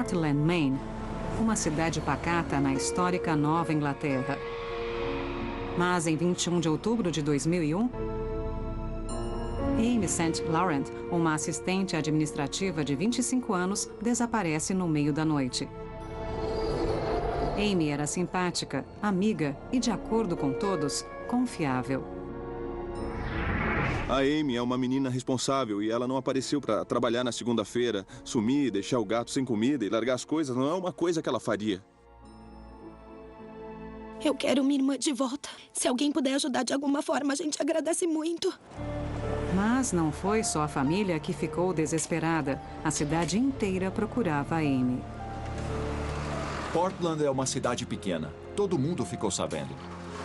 Portland, Maine, uma cidade pacata na histórica Nova Inglaterra. Mas em 21 de outubro de 2001, Amy St. Laurent, uma assistente administrativa de 25 anos, desaparece no meio da noite. Amy era simpática, amiga e, de acordo com todos, confiável. A Amy é uma menina responsável e ela não apareceu para trabalhar na segunda-feira. Sumir, deixar o gato sem comida e largar as coisas não é uma coisa que ela faria. Eu quero minha irmã de volta. Se alguém puder ajudar de alguma forma, a gente agradece muito. Mas não foi só a família que ficou desesperada. A cidade inteira procurava a Amy. Portland é uma cidade pequena. Todo mundo ficou sabendo.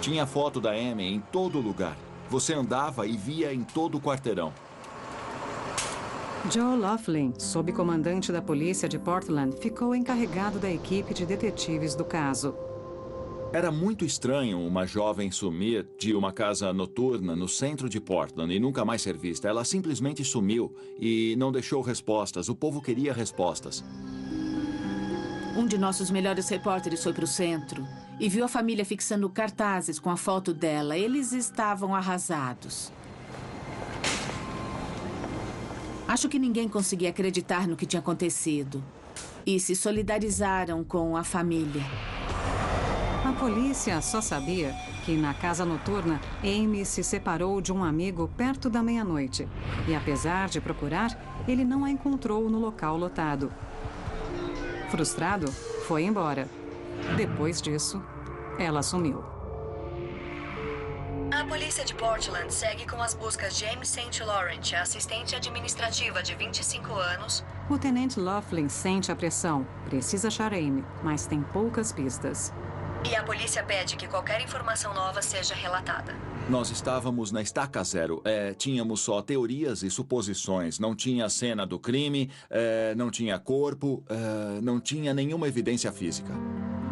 Tinha foto da Amy em todo lugar. Você andava e via em todo o quarteirão. Joe Laughlin, subcomandante da polícia de Portland, ficou encarregado da equipe de detetives do caso. Era muito estranho uma jovem sumir de uma casa noturna no centro de Portland e nunca mais ser vista. Ela simplesmente sumiu e não deixou respostas. O povo queria respostas. Um de nossos melhores repórteres foi para o centro e viu a família fixando cartazes com a foto dela. Eles estavam arrasados. Acho que ninguém conseguia acreditar no que tinha acontecido e se solidarizaram com a família. A polícia só sabia que, na casa noturna, Amy se separou de um amigo perto da meia-noite. E, apesar de procurar, ele não a encontrou no local lotado. Frustrado, foi embora. Depois disso, ela sumiu. A polícia de Portland segue com as buscas de Amy St. Laurent, a assistente administrativa de 25 anos. O tenente Laughlin sente a pressão. Precisa achar Amy, mas tem poucas pistas. E a polícia pede que qualquer informação nova seja relatada. Nós estávamos na estaca zero. Tínhamos só teorias e suposições. Não tinha cena do crime, não tinha corpo, não tinha nenhuma evidência física.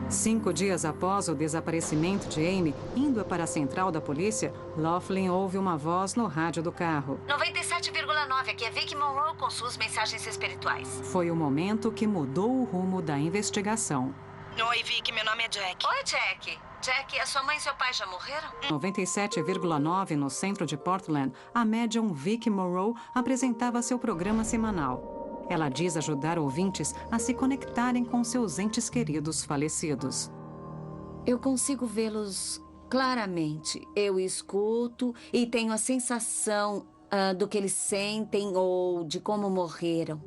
5 dias após o desaparecimento de Amy, indo para a central da polícia, Laughlin ouve uma voz no rádio do carro. 97,9, aqui é Vicky Monroe com suas mensagens espirituais. Foi o momento que mudou o rumo da investigação. Oi, Vicky, meu nome é Jack. Oi, Jack. Jack, a sua mãe e seu pai já morreram? 97,9 no centro de Portland, a médium Vicky Monroe apresentava seu programa semanal. Ela diz ajudar ouvintes a se conectarem com seus entes queridos falecidos. Eu consigo vê-los claramente. Eu escuto e tenho a sensação do que eles sentem ou de como morreram.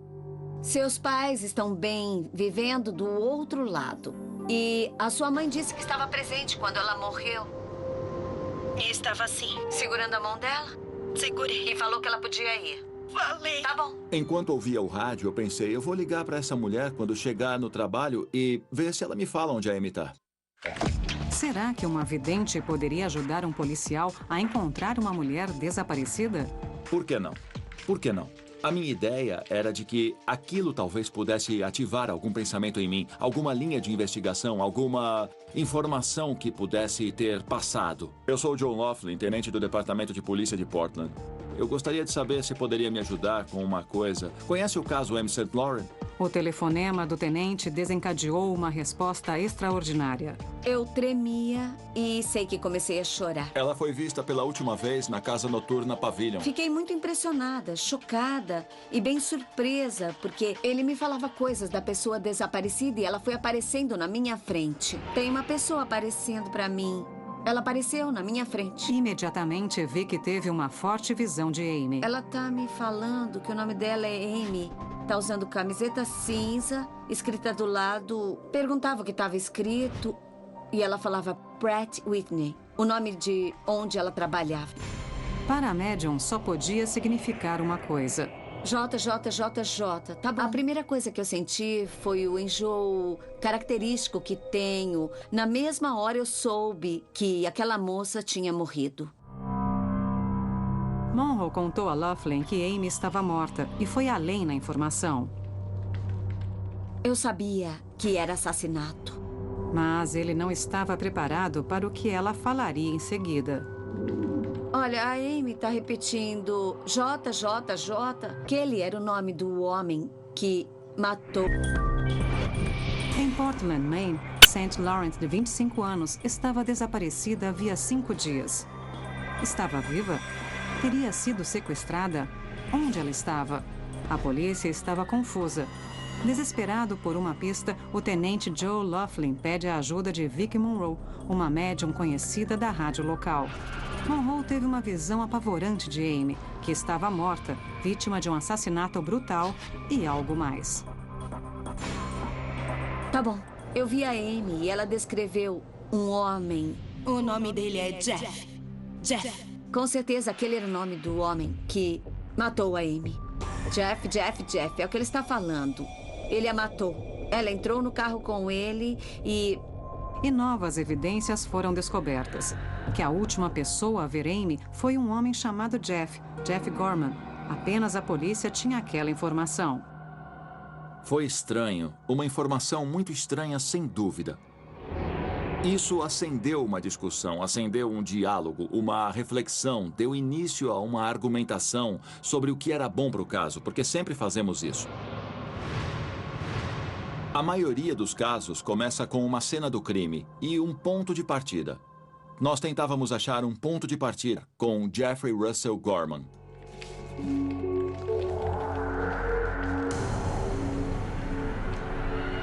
Seus pais estão bem, vivendo do outro lado. E a sua mãe disse que estava presente quando ela morreu. Estava sim. Segurando a mão dela? Segurei. E falou que ela podia ir. Falei. Tá bom. Enquanto ouvia o rádio, eu pensei, eu vou ligar para essa mulher quando chegar no trabalho e ver se ela me fala onde a Amy tá. Será que uma vidente poderia ajudar um policial a encontrar uma mulher desaparecida? Por que não? Por que não? A minha ideia era de que aquilo talvez pudesse ativar algum pensamento em mim, alguma linha de investigação, alguma informação que pudesse ter passado. Eu sou o Joe Laughlin, tenente do Departamento de Polícia de Portland. Eu gostaria de saber se poderia me ajudar com uma coisa. Conhece o caso Amy St. Laurent? O telefonema do tenente desencadeou uma resposta extraordinária. Eu tremia e sei que comecei a chorar. Ela foi vista pela última vez na casa noturna Pavilion. Fiquei muito impressionada, chocada e bem surpresa, porque ele me falava coisas da pessoa desaparecida e ela foi aparecendo na minha frente. Tem uma pessoa aparecendo pra mim. Ela apareceu na minha frente. Imediatamente vi que teve uma forte visão de Amy. Ela tá me falando que o nome dela é Amy. Tá usando camiseta cinza, escrita do lado. Perguntava o que estava escrito e ela falava Pratt Whitney, o nome de onde ela trabalhava. Para a médium só podia significar uma coisa. JJJJ, tá bom. A primeira coisa que eu senti foi o enjoo característico que tenho. Na mesma hora eu soube que aquela moça tinha morrido. Monroe contou a Laughlin que Amy estava morta e foi além na informação. Eu sabia que era assassinato. Mas ele não estava preparado para o que ela falaria em seguida. Olha, a Amy tá repetindo JJJ, que ele era o nome do homem que matou. Em Portland, Maine, St. Laurent, de 25 anos, estava desaparecida havia 5 dias. Estava viva? Teria sido sequestrada? Onde ela estava? A polícia estava confusa. Desesperado por uma pista, o tenente Joe Laughlin pede a ajuda de Vicky Monroe, uma médium conhecida da rádio local. Monroe teve uma visão apavorante de Amy, que estava morta, vítima de um assassinato brutal e algo mais. Tá bom. Eu vi a Amy e ela descreveu um homem. O nome dele é Jeff. Jeff. Com certeza aquele era o nome do homem que matou a Amy. Jeff, é o que ele está falando. Ele a matou. Ela entrou no carro com ele e novas evidências foram descobertas. Que a última pessoa a ver Amy foi um homem chamado Jeff Gorman. Apenas a polícia tinha aquela informação. Foi estranho. Uma informação muito estranha, sem dúvida. Isso acendeu uma discussão, acendeu um diálogo, uma reflexão, deu início a uma argumentação sobre o que era bom para o caso, porque sempre fazemos isso. A maioria dos casos começa com uma cena do crime e um ponto de partida. Nós tentávamos achar um ponto de partida com Jeffrey Russell Gorman.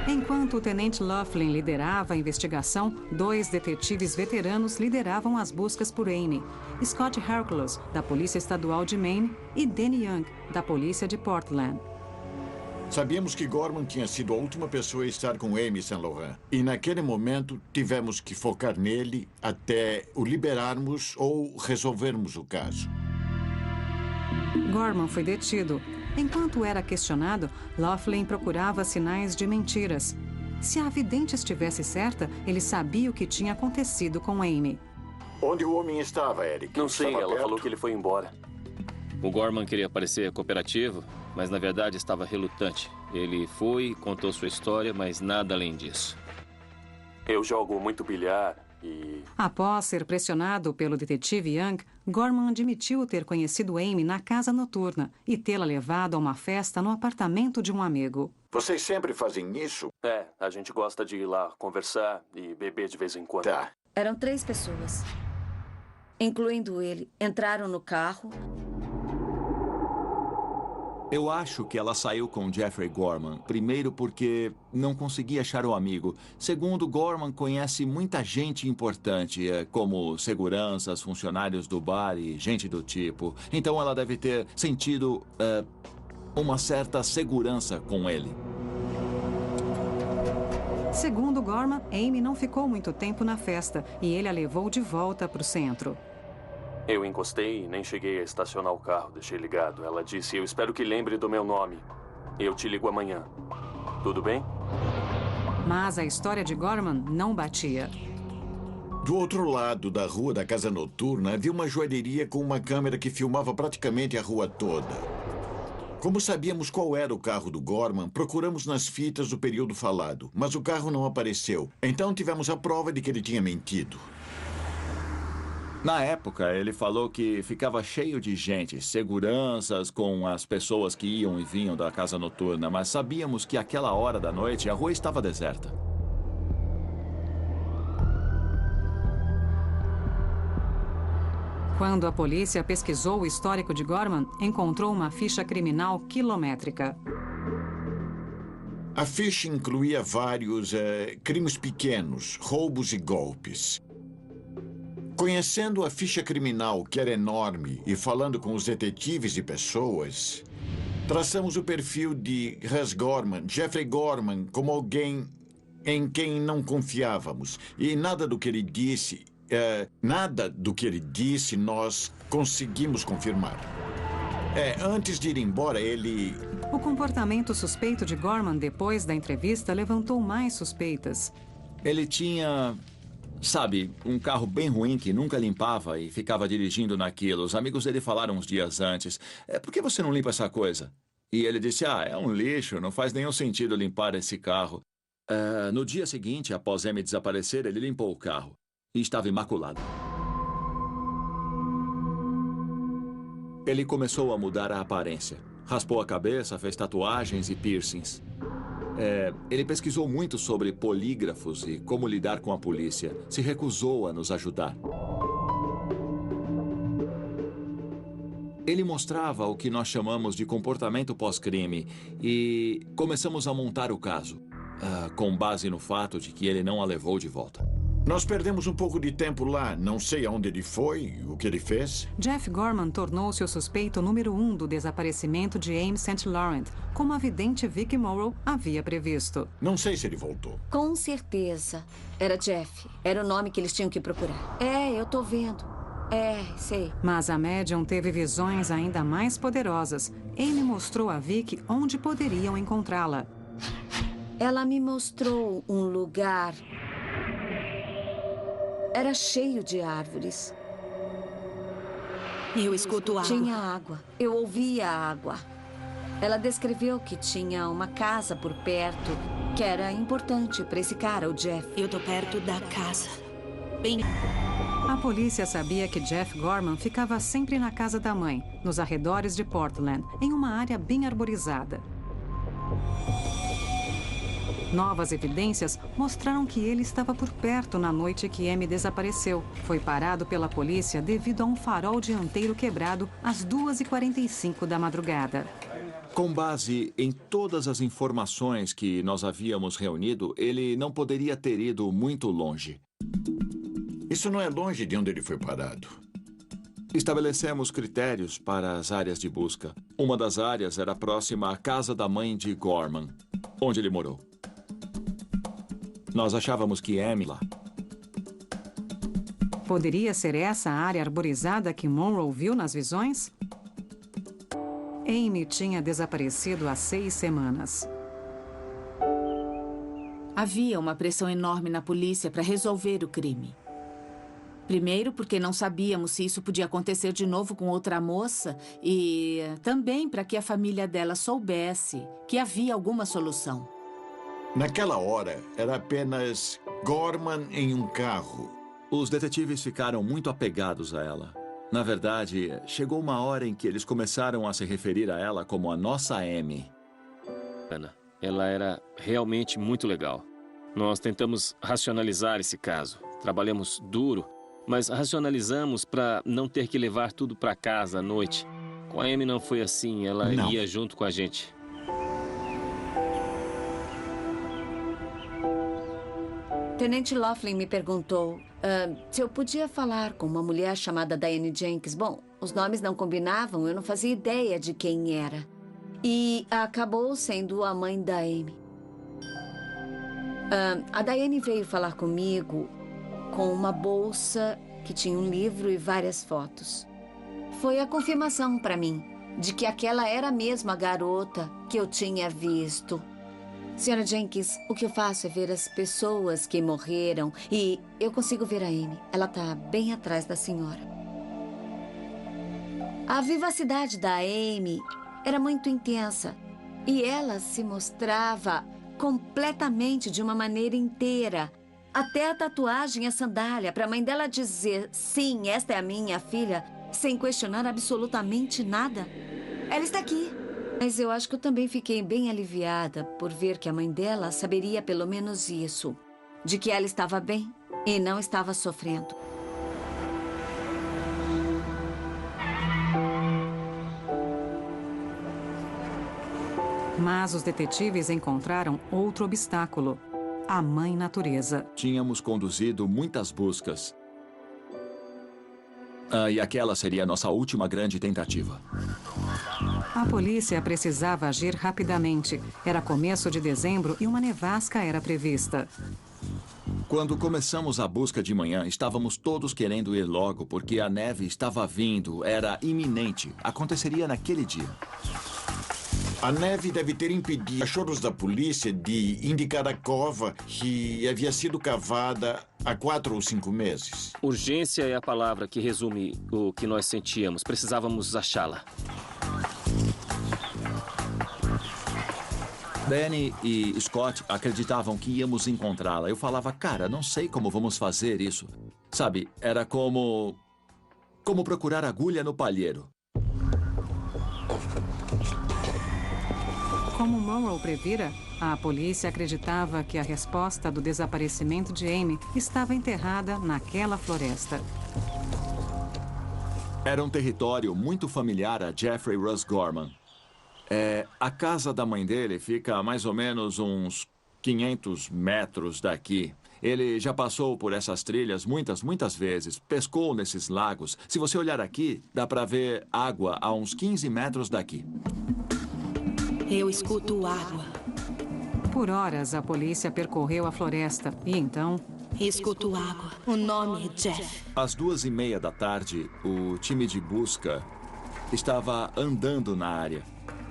Enquanto o tenente Laughlin liderava a investigação, 2 detetives veteranos lideravam as buscas por Amy. Scott Hercules, da Polícia Estadual de Maine, e Danny Young, da Polícia de Portland. Sabíamos que Gorman tinha sido a última pessoa a estar com Amy St. Laurent. E naquele momento tivemos que focar nele até o liberarmos ou resolvermos o caso. Gorman foi detido. Enquanto era questionado, Laughlin procurava sinais de mentiras. Se a vidente estivesse certa, ele sabia o que tinha acontecido com Amy. Onde o homem estava, Eric? Não sei, estava ela perto? falou que ele foi embora. O Gorman queria parecer cooperativo, mas na verdade estava relutante. Ele foi, contou sua história, mas nada além disso. Eu jogo muito bilhar e... Após ser pressionado pelo detetive Young, Gorman admitiu ter conhecido Amy na casa noturna e tê-la levado a uma festa no apartamento de um amigo. Vocês sempre fazem isso? É, a gente gosta de ir lá conversar e beber de vez em quando. Tá. Eram 3 pessoas, incluindo ele. Entraram no carro. Eu acho que ela saiu com Jeffrey Gorman. Primeiro porque não conseguia achar o amigo. Segundo, Gorman conhece muita gente importante, como seguranças, funcionários do bar e gente do tipo. Então ela deve ter sentido uma certa segurança com ele. Segundo Gorman, Amy não ficou muito tempo na festa e ele a levou de volta para o centro. Eu encostei e nem cheguei a estacionar o carro, deixei ligado. Ela disse, eu espero que lembre do meu nome. Eu te ligo amanhã. Tudo bem? Mas a história de Gorman não batia. Do outro lado da rua da casa noturna, havia uma joalheria com uma câmera que filmava praticamente a rua toda. Como sabíamos qual era o carro do Gorman, procuramos nas fitas o período falado, mas o carro não apareceu. Então tivemos a prova de que ele tinha mentido. Na época, ele falou que ficava cheio de gente, seguranças com as pessoas que iam e vinham da casa noturna, mas sabíamos que àquela hora da noite a rua estava deserta. Quando a polícia pesquisou o histórico de Gorman, encontrou uma ficha criminal quilométrica. A ficha incluía vários crimes pequenos, roubos e golpes. Conhecendo a ficha criminal, que era enorme, e falando com os detetives e pessoas, traçamos o perfil de Russ Gorman, Jeffrey Gorman, como alguém em quem não confiávamos. E nada do que ele disse, nós conseguimos confirmar. Antes de ir embora, ele... O comportamento suspeito de Gorman depois da entrevista levantou mais suspeitas. Ele tinha... Sabe, um carro bem ruim que nunca limpava e ficava dirigindo naquilo. Os amigos dele falaram uns dias antes, por que você não limpa essa coisa? E ele disse, é um lixo, não faz nenhum sentido limpar esse carro. No dia seguinte, após Amy desaparecer, ele limpou o carro e estava imaculado. Ele começou a mudar a aparência. Raspou a cabeça, fez tatuagens e piercings. Ele pesquisou muito sobre polígrafos e como lidar com a polícia. Se recusou a nos ajudar. Ele mostrava o que nós chamamos de comportamento pós-crime e começamos a montar o caso, com base no fato de que ele não a levou de volta. Nós perdemos um pouco de tempo lá. Não sei aonde ele foi, o que ele fez. Jeff Gorman tornou-se o suspeito número 1 do desaparecimento de Amy St. Laurent, como a vidente Vicky Morrow havia previsto. Não sei se ele voltou. Com certeza. Era Jeff. Era o nome que eles tinham que procurar. Eu tô vendo. Sei. Mas a médium teve visões ainda mais poderosas. Amy mostrou a Vicky onde poderiam encontrá-la. Ela me mostrou um lugar. Era cheio de árvores. Eu escuto água. Tinha água. Eu ouvia água. Ela descreveu que tinha uma casa por perto que era importante para esse cara, o Jeff. Eu tô perto da casa. Bem... A polícia sabia que Jeff Gorman ficava sempre na casa da mãe, nos arredores de Portland, em uma área bem arborizada. Novas evidências mostraram que ele estava por perto na noite que Amy desapareceu. Foi parado pela polícia devido a um farol dianteiro quebrado às 2h45 da madrugada. Com base em todas as informações que nós havíamos reunido, ele não poderia ter ido muito longe. Isso não é longe de onde ele foi parado. Estabelecemos critérios para as áreas de busca. Uma das áreas era próxima à casa da mãe de Gorman, onde ele morou. Nós achávamos que Amy lá. Poderia ser essa a área arborizada que Monroe viu nas visões? Amy tinha desaparecido há 6 semanas. Havia uma pressão enorme na polícia para resolver o crime. Primeiro, porque não sabíamos se isso podia acontecer de novo com outra moça e também para que a família dela soubesse que havia alguma solução. Naquela hora, era apenas Gorman em um carro. Os detetives ficaram muito apegados a ela. Na verdade, chegou uma hora em que eles começaram a se referir a ela como a nossa Amy. Ela era realmente muito legal. Nós tentamos racionalizar esse caso. Trabalhamos duro, mas racionalizamos para não ter que levar tudo para casa à noite. Com a Amy não foi assim, ela ia junto com a gente. Tenente Laughlin me perguntou se eu podia falar com uma mulher chamada Diane Jenkins. Bom, os nomes não combinavam, eu não fazia ideia de quem era. E acabou sendo a mãe da Amy. A Diane veio falar comigo com uma bolsa que tinha um livro e várias fotos. Foi a confirmação para mim de que aquela era mesmo a garota que eu tinha visto. Senhora Jenkins, o que eu faço é ver as pessoas que morreram e eu consigo ver a Amy. Ela está bem atrás da senhora. A vivacidade da Amy era muito intensa e ela se mostrava completamente de uma maneira inteira. Até a tatuagem e a sandália, para a mãe dela dizer, sim, esta é a minha filha, sem questionar absolutamente nada. Ela está aqui. Mas eu acho que eu também fiquei bem aliviada por ver que a mãe dela saberia pelo menos isso. De que ela estava bem e não estava sofrendo. Mas os detetives encontraram outro obstáculo. A mãe natureza. Tínhamos conduzido muitas buscas. E aquela seria a nossa última grande tentativa. A polícia precisava agir rapidamente. Era começo de dezembro e uma nevasca era prevista. Quando começamos a busca de manhã, estávamos todos querendo ir logo, porque a neve estava vindo, era iminente. Aconteceria naquele dia. A neve deve ter impedido cachorros da polícia de indicar a cova que havia sido cavada há 4 ou 5 meses. Urgência é a palavra que resume o que nós sentíamos. Precisávamos achá-la. Danny e Scott acreditavam que íamos encontrá-la. Eu falava, cara, não sei como vamos fazer isso. Sabe, era como procurar agulha no palheiro. Como Monroe previra, a polícia acreditava que a resposta do desaparecimento de Amy estava enterrada naquela floresta. Era um território muito familiar a Jeffrey Russ Gorman. A casa da mãe dele fica a mais ou menos uns 500 metros daqui. Ele já passou por essas trilhas muitas vezes. Pescou nesses lagos. Se você olhar aqui, dá para ver água a uns 15 metros daqui. Eu escuto água. Por horas, a polícia percorreu a floresta e então... Escuto água. O nome é Jeff. Às 2:30 da tarde, o time de busca estava andando na área.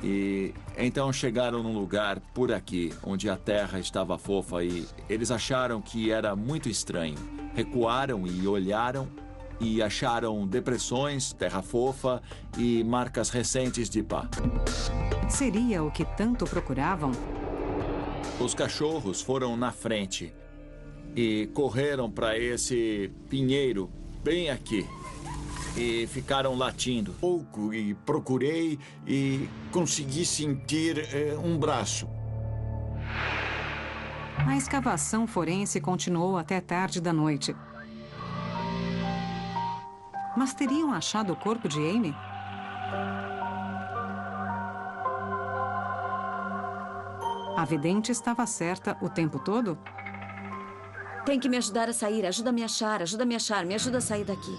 E então chegaram num lugar por aqui, onde a terra estava fofa e eles acharam que era muito estranho. Recuaram e olharam e acharam depressões, terra fofa e marcas recentes de pá. Seria o que tanto procuravam? Os cachorros foram na frente e correram para esse pinheiro bem aqui. E ficaram latindo. Pouco e procurei e consegui sentir um braço. A escavação forense continuou até tarde da noite. Mas teriam achado o corpo de Amy? A vidente estava certa o tempo todo? Tem que me ajudar a sair. Ajuda-me a achar, ajuda-me a achar. Me ajuda a sair daqui.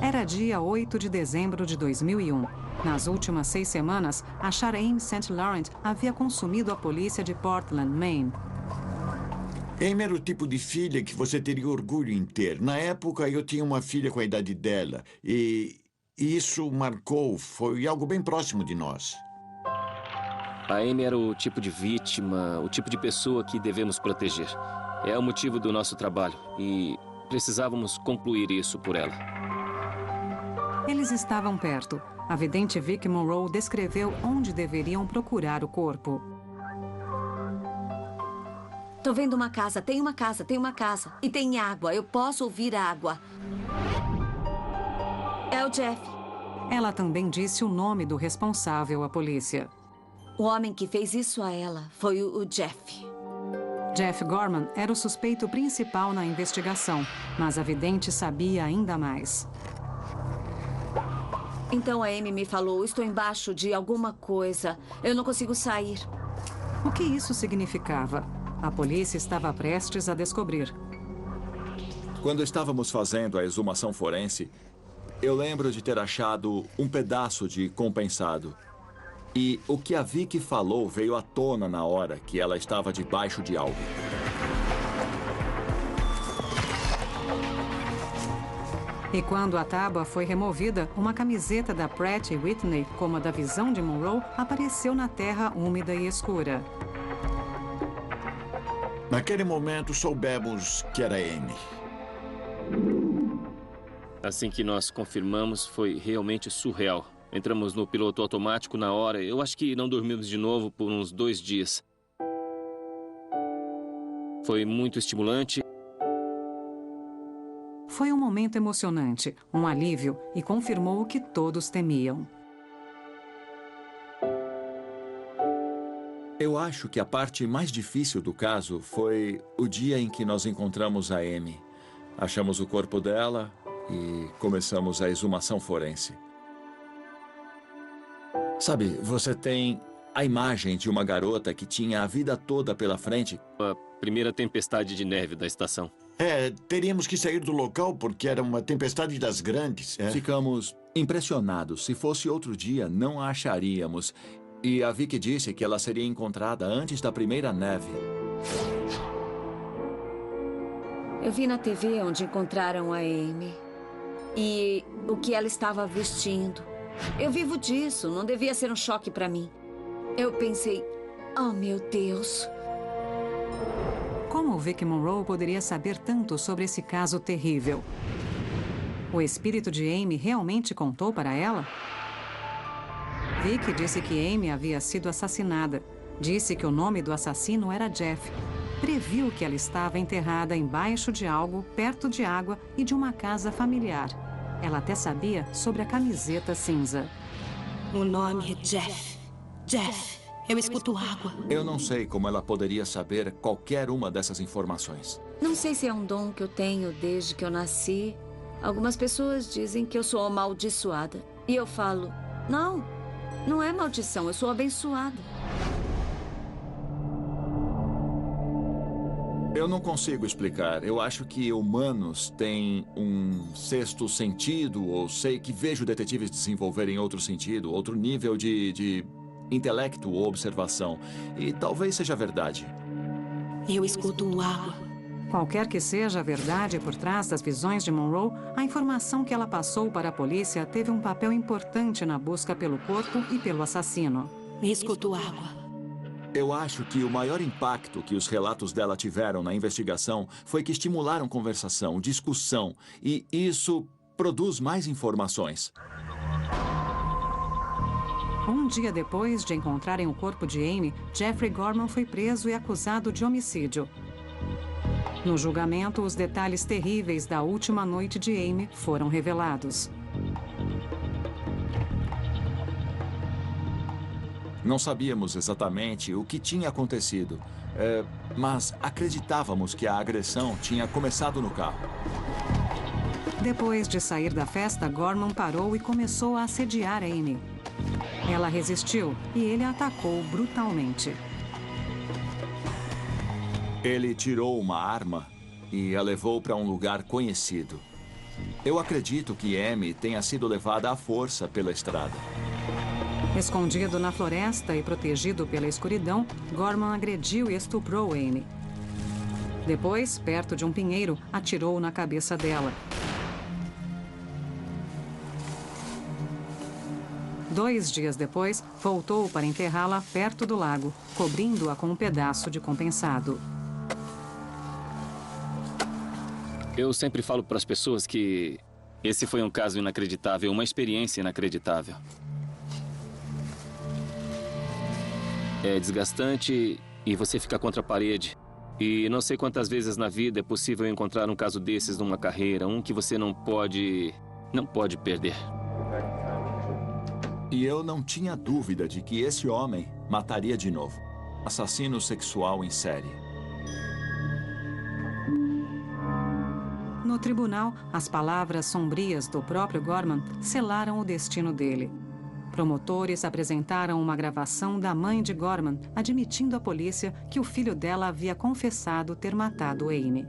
Era dia 8 de dezembro de 2001. Nas últimas 6 semanas, achar Amy St. Laurent havia consumido a polícia de Portland, Maine. Amy era o tipo de filha que você teria orgulho em ter. Na época, eu tinha uma filha com a idade dela. E isso marcou, foi algo bem próximo de nós. A Amy era o tipo de vítima, o tipo de pessoa que devemos proteger. É o motivo do nosso trabalho e precisávamos concluir isso por ela. Eles estavam perto. A vidente Vicky Monroe descreveu onde deveriam procurar o corpo. Tô vendo uma casa. Tem uma casa, tem uma casa. E tem água. Eu posso ouvir água. É o Jeff. Ela também disse o nome do responsável à polícia. O homem que fez isso a ela foi o Jeff. Jeff Gorman era o suspeito principal na investigação, mas a vidente sabia ainda mais. Então a Amy me falou, estou embaixo de alguma coisa. Eu não consigo sair. O que isso significava? A polícia estava prestes a descobrir. Quando estávamos fazendo a exumação forense, eu lembro de ter achado um pedaço de compensado. E o que a Vicky falou veio à tona na hora que ela estava debaixo de algo. E quando a tábua foi removida, uma camiseta da Pratt & Whitney, como a da visão de Monroe, apareceu na terra úmida e escura. Naquele momento, soubemos que era Amy. Assim que nós confirmamos, foi realmente surreal. Entramos no piloto automático na hora. Eu acho que não dormimos de novo por uns 2 dias. Foi muito estimulante. Foi um momento emocionante, um alívio e confirmou o que todos temiam. Eu acho que a parte mais difícil do caso foi o dia em que nós encontramos a Amy. Achamos o corpo dela e começamos a exumação forense. Sabe, você tem a imagem de uma garota que tinha a vida toda pela frente. A primeira tempestade de neve da estação. Teríamos que sair do local porque era uma tempestade das grandes. Ficamos impressionados. Se fosse outro dia, não a acharíamos. E a Vicky disse que ela seria encontrada antes da primeira neve. Eu vi na TV onde encontraram a Amy. E o que ela estava vestindo. Eu vivo disso, não devia ser um choque para mim. Eu pensei, oh meu Deus. Como Vicky Monroe poderia saber tanto sobre esse caso terrível? O espírito de Amy realmente contou para ela? Vicky disse que Amy havia sido assassinada. Disse que o nome do assassino era Jeff. Previu que ela estava enterrada embaixo de algo, perto de água e de uma casa familiar. Ela até sabia sobre a camiseta cinza. O nome é Jeff. Jeff, eu escuto água. Eu não sei como ela poderia saber qualquer uma dessas informações. Não sei se é um dom que eu tenho desde que eu nasci. Algumas pessoas dizem que eu sou amaldiçoada. E eu falo, não, não é maldição, eu sou abençoada. Eu não consigo explicar. Eu acho que humanos têm um sexto sentido, ou sei que vejo detetives desenvolverem outro sentido, outro nível de intelecto ou observação. E talvez seja verdade. Eu escuto água. Qualquer que seja a verdade por trás das visões de Monroe, a informação que ela passou para a polícia teve um papel importante na busca pelo corpo e pelo assassino. Escuto água. Eu acho que o maior impacto que os relatos dela tiveram na investigação foi que estimularam conversação, discussão, e isso produz mais informações. Um dia depois de encontrarem o corpo de Amy, Jeffrey Gorman foi preso e acusado de homicídio. No julgamento, os detalhes terríveis da última noite de Amy foram revelados. Não sabíamos exatamente o que tinha acontecido, mas acreditávamos que a agressão tinha começado no carro. Depois de sair da festa, Gorman parou e começou a assediar Amy. Ela resistiu e ele a atacou brutalmente. Ele tirou uma arma e a levou para um lugar conhecido. Eu acredito que Amy tenha sido levada à força pela estrada. Escondido na floresta e protegido pela escuridão, Gorman agrediu e estuprou Amy. Depois, perto de um pinheiro, atirou na cabeça dela. 2 dias depois, voltou para enterrá-la perto do lago, cobrindo-a com um pedaço de compensado. Eu sempre falo para as pessoas que esse foi um caso inacreditável, uma experiência inacreditável. É desgastante e você fica contra a parede. E não sei quantas vezes na vida é possível encontrar um caso desses numa carreira, um que você não pode perder. E eu não tinha dúvida de que esse homem mataria de novo. Assassino sexual em série. No tribunal, as palavras sombrias do próprio Gorman selaram o destino dele. Promotores apresentaram uma gravação da mãe de Gorman, admitindo à polícia que o filho dela havia confessado ter matado Amy.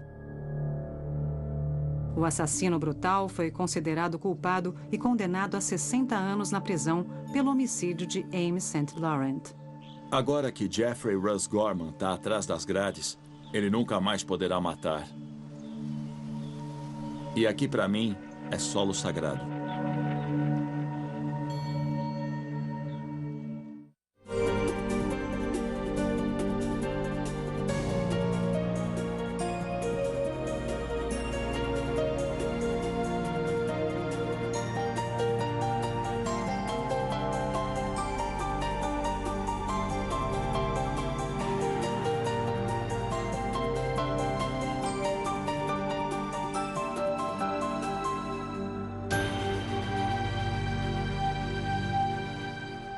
O assassino brutal foi considerado culpado e condenado a 60 anos na prisão pelo homicídio de Amy St. Laurent. Agora que Jeffrey Russ Gorman está atrás das grades, ele nunca mais poderá matar. E aqui, para mim, é solo sagrado.